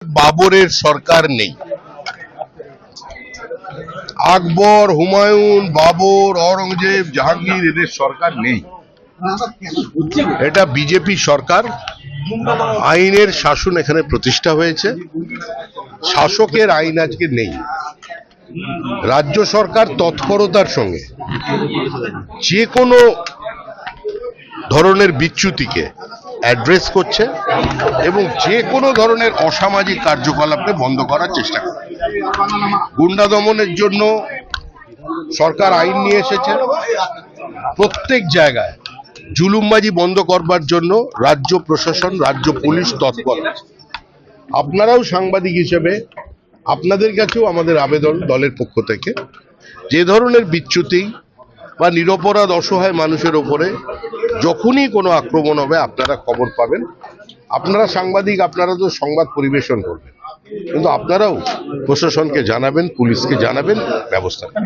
বাবরের সরকার নেই। আকবর, হুমায়ুন, বাবর, অরঙ্গজেব, জাহাঙ্গীর এদের সরকার নেই। এটা বিজেপি সরকার। আইনের শাসন এখানে প্রতিষ্ঠা হয়েছে। শাসকের আইন আজকে নেই। রাজ্য সরকার তৎপরতার সঙ্গে যে কোনো ধরনের বিচ্যুতিকে অ্যাড্রেস করছে এবং যে কোনো ধরনের অসামাজিক কার্যকলাপকে বন্ধ করার চেষ্টা করছে। গুন্ডা দমনের জন্য সরকার আইন নিয়ে এসেছে। প্রত্যেক জায়গায় জুলুমবাজি বন্ধ করবার জন্য রাজ্য প্রশাসন, রাজ্য পুলিশ তৎপর আছে। আপনারাও সাংবাদিক হিসেবে আপনাদের কাছেও আমাদের আবেদন দলের পক্ষ থেকে, যে ধরনের বিচ্যুতি বা নিরপরাধ অসহায় মানুষের ওপরে যখনই কোনো আক্রমণ হবে আপনারা খবর পাবেন। আপনারা সাংবাদিক, আপনারা তো সংবাদ পরিবেশন করবেন, কিন্তু আপনারাও প্রশাসনকে জানাবেন, পুলিশকে জানাবেন, ব্যবস্থা নেবেন।